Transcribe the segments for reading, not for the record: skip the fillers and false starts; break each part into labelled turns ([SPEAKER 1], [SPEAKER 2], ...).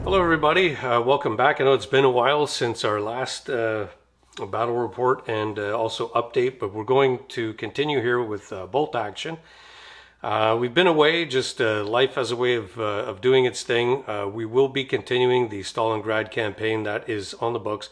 [SPEAKER 1] Hello everybody, welcome back. I know it's been a while since our last battle report and also update, but we're going to continue here with bolt action. We've been away, just life has a way of doing its thing. We will be continuing the Stalingrad campaign that is on the books,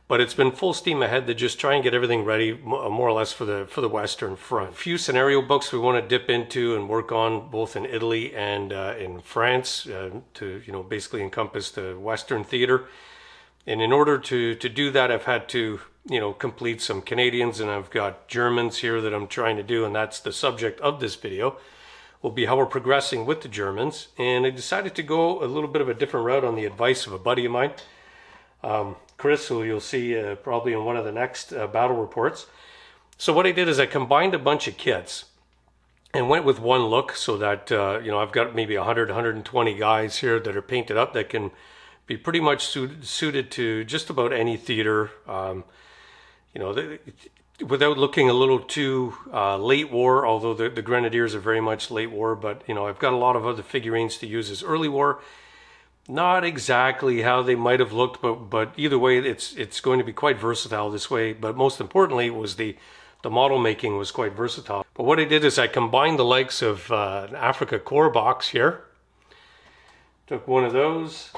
[SPEAKER 1] but it's been full steam ahead to just try and get everything ready more or less for the Western Front. A few scenario books we want to dip into and work on both in Italy and in France to basically encompass the Western theater. And in order to do that, I've had to complete some Canadians, and I've got Germans here that I'm trying to do, and that's the subject of this video, will be how we're progressing with the Germans. And I decided to go a little bit of a different route on the advice of a buddy of mine, Chris, who you'll see probably in one of the next battle reports. So what I did is I combined a bunch of kits and went with one look, so that I've got maybe 100, 120 guys here that are painted up that can be pretty much suited to just about any theater, without looking a little too late war, although the Grenadiers are very much late war, but I've got a lot of other figurines to use as early war. Not exactly how they might have looked, but either way, it's going to be quite versatile this way. But most importantly, was the model making was quite versatile. But what I did is I combined the likes of an Africa Corps box here. Took one of those,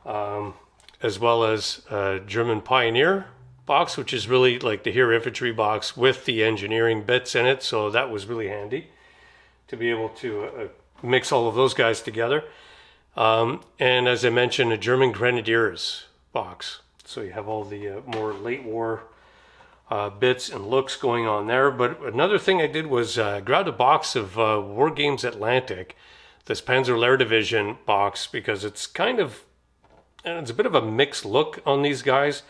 [SPEAKER 1] as well as a German Pioneer box, which is really like the Here Infantry box with the engineering bits in it. So that was really handy to be able to mix all of those guys together. And as I mentioned, a German Grenadiers box. So you have all the more late war bits and looks going on there. But another thing I did was grab a box of War Games Atlantic, this Panzer Lehr Division box, because it's it's a bit of a mixed look on these guys.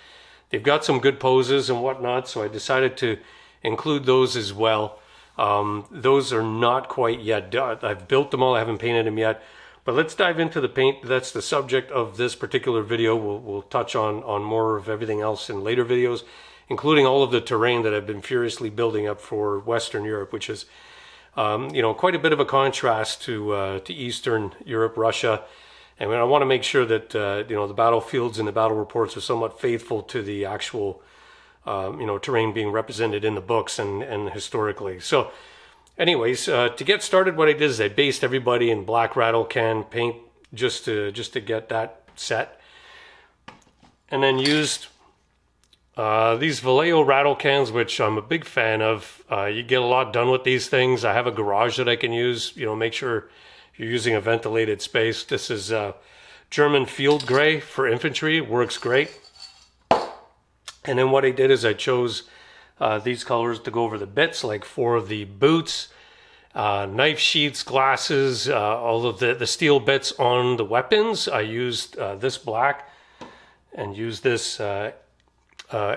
[SPEAKER 1] They've got some good poses and whatnot, so I decided to include those as well. Those are not quite yet done. I've built them all, I haven't painted them yet. But let's dive into the paint. That's the subject of this particular video. We'll touch on more of everything else in later videos, including all of the terrain that I've been furiously building up for Western Europe, which is quite a bit of a contrast to Eastern Europe, Russia. And I want to make sure that the battlefields and the battle reports are somewhat faithful to the actual terrain being represented in the books and historically. So anyways, to get started, what I did is I based everybody in black rattle can paint just to get that set, and then used these Vallejo rattle cans, which I'm a big fan of. You get a lot done with these things. I have a garage that I can use. Make sure you're using a ventilated space. This is German field gray for infantry. It works great. And then what I did is I chose these colors to go over the bits, like for the boots, knife sheaths, glasses, all of the steel bits on the weapons. I used this black and used this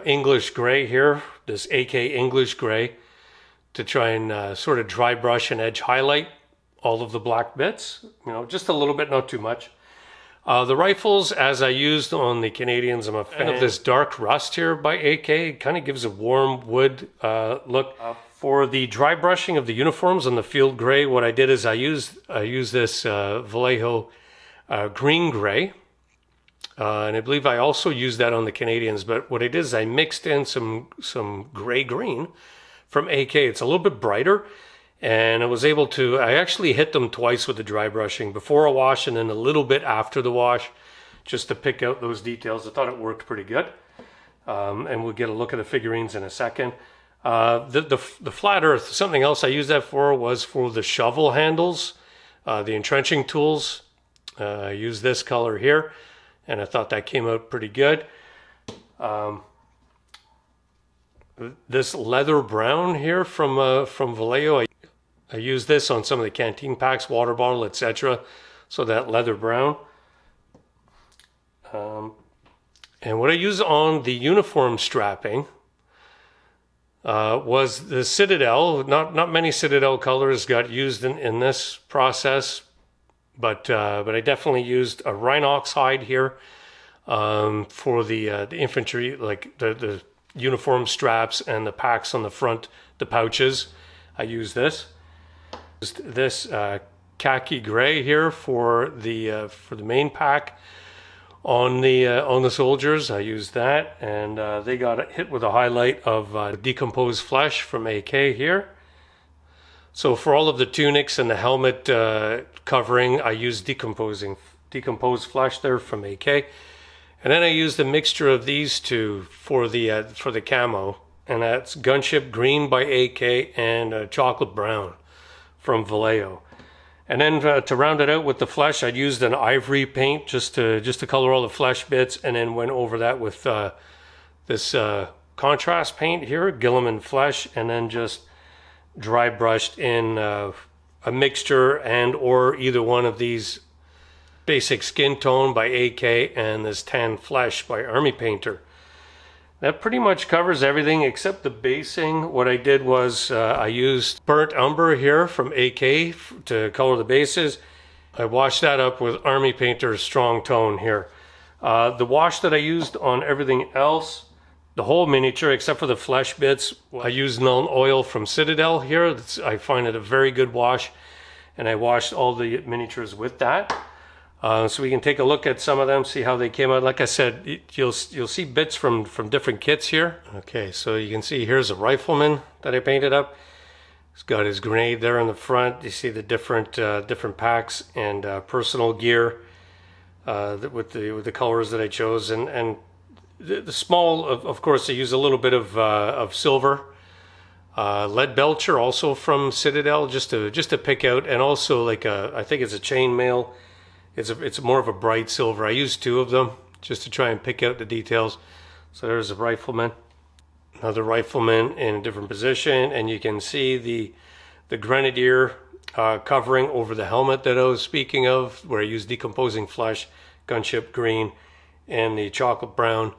[SPEAKER 1] English gray here, this AK English gray, to try and sort of dry brush and edge highlight all of the black bits, just a little bit, not too much. The rifles, as I used on the Canadians, I'm a fan of this dark rust here by AK. It kind of gives a warm wood look. For the dry brushing of the uniforms on the field gray, what I did is I used this Vallejo green gray. And I believe I also used that on the Canadians. But what I did is I mixed in some gray green from AK. It's a little bit brighter. And I was able to, I actually hit them twice with the dry brushing, before a wash and then a little bit after the wash, just to pick out those details. I thought it worked pretty good. And we'll get a look at the figurines in a second. The flat earth, something else I used that for was for the shovel handles, the entrenching tools. I used this color here, and I thought that came out pretty good. This leather brown here from Vallejo, I use this on some of the canteen packs, water bottle, etc. So that leather brown. And what I use on the uniform strapping was the Citadel. Not many Citadel colors got used in this process, but I definitely used a Rhinox hide here for the infantry, like the uniform straps and the packs on the front, the pouches. I use this. This khaki gray here for the main pack. on the soldiers. I used that, and they got hit with a highlight of decomposed flesh from AK here. So for all of the tunics and the helmet covering, I used decomposed flesh there from AK, and then I used a mixture of these two for the camo, and that's Gunship Green by AK and Chocolate Brown from Vallejo. And then to round it out with the flesh, I used an ivory paint just to color all the flesh bits, and then went over that with this contrast paint here, Guilliman Flesh, and then just dry brushed in a mixture and or either one of these basic skin tone by AK and this tan flesh by Army Painter. That pretty much covers everything except the basing. What I did was I used burnt umber here from AK to color the bases. I washed that up with Army Painter's strong tone here. The wash that I used on everything else, the whole miniature except for the flesh bits, I used Nuln Oil from Citadel here. I find it a very good wash, and I washed all the miniatures with that. So we can take a look at some of them, see how they came out. Like I said, you'll see bits from different kits here. Okay, so you can see here's a rifleman that I painted up. He's got his grenade there in the front. You see the different packs and personal gear with the colors that I chose, and the small, of course, I use a little bit of silver. Lead Belcher also from Citadel, just to pick out, and also like I think it's a chainmail. It's more of a bright silver. I used two of them just to try and pick out the details. So there's a rifleman, another rifleman in a different position, and you can see the grenadier covering over the helmet that I was speaking of, where I used decomposing flesh, Gunship Green, and the chocolate brown,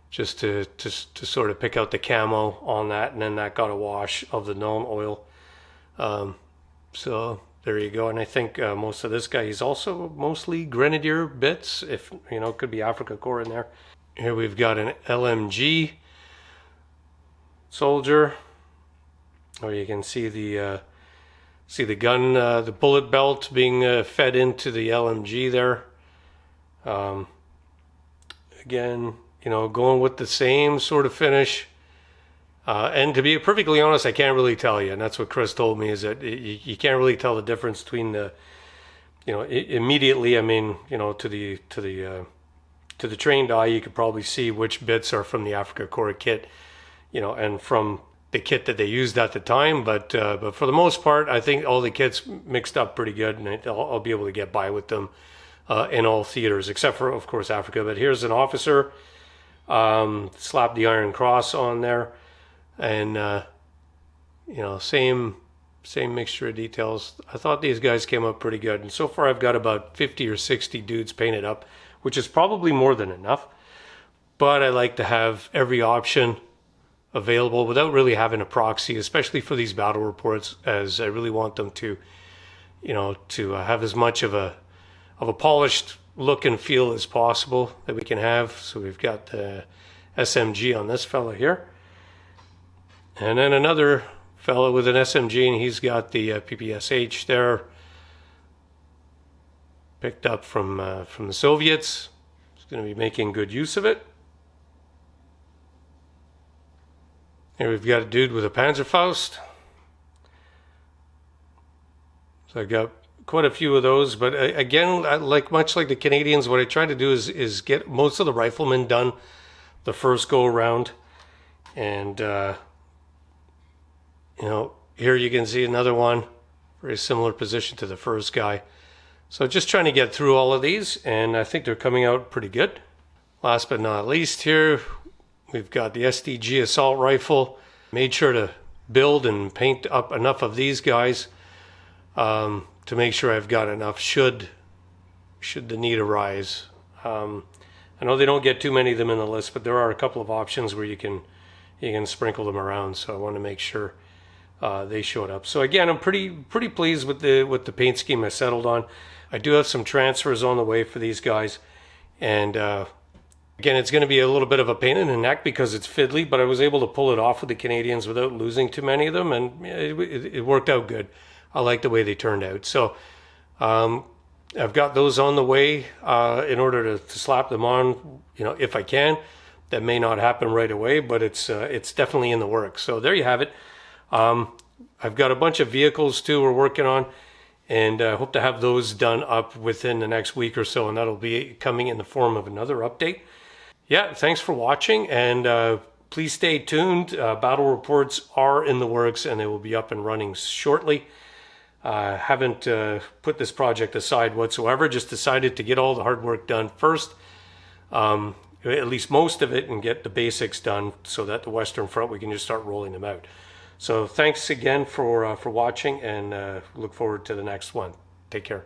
[SPEAKER 1] just to sort of pick out the camo on that, and then that got a wash of the Nuln Oil. So there you go. And I think most of this guy, he's also mostly grenadier bits, if you know, could be Afrika Korps in there. Here we've got an LMG soldier, or you can see the gun, the bullet belt being fed into the LMG there. Again, you know, going with the same sort of finish. And to be perfectly honest, I can't really tell you. And that's what Chris told me, is that you can't really tell the difference between the, you know, immediately. I mean, you know, to the trained eye, you could probably see which bits are from the Afrika Korps kit, you know, and from the kit that they used at the time. But for the most part, I think all the kits mixed up pretty good, and I'll be able to get by with them in all theaters, except for, of course, Africa. But here's an officer. Slap the Iron Cross on there, and you know, same mixture of details. I thought these guys came up pretty good, and so far I've got about 50 or 60 dudes painted up, which is probably more than enough, but I like to have every option available without really having a proxy, especially for these battle reports, as I really want them to, you know, to have as much of a polished look and feel as possible that we can have. So we've got the SMG on this fella here, and then another fellow with an SMG, and he's got the PPSH there, picked up from the Soviets. He's going to be making good use of it. Here we've got a dude with a Panzerfaust. So I've got quite a few of those, but again, much like the Canadians, what I try to do is get most of the riflemen done the first go around. And you know, here you can see another one, very similar position to the first guy. So just trying to get through all of these, and I think they're coming out pretty good. Last but not least, here we've got the SDG assault rifle. Made sure to build and paint up enough of these guys to make sure I've got enough should the need arise. I know they don't get too many of them in the list, but there are a couple of options where you can sprinkle them around. So I want to make sure they showed up. So again, I'm pretty pleased with the paint scheme I settled on. I do have some transfers on the way for these guys, and again, it's going to be a little bit of a pain in the neck because it's fiddly, but I was able to pull it off with the Canadians without losing too many of them, and it worked out good. I like the way they turned out. So I've got those on the way in order to slap them on, if I can. That may not happen right away, but it's definitely in the works. So there you have it. I've got a bunch of vehicles too we're working on, and I hope to have those done up within the next week or so, and that'll be coming in the form of another update. Yeah, thanks for watching, and please stay tuned. Battle reports are in the works, and they will be up and running shortly. Haven't put this project aside whatsoever, just decided to get all the hard work done first, at least most of it, and get the basics done so that the Western Front, we can just start rolling them out. So thanks again for watching, and look forward to the next one. Take care.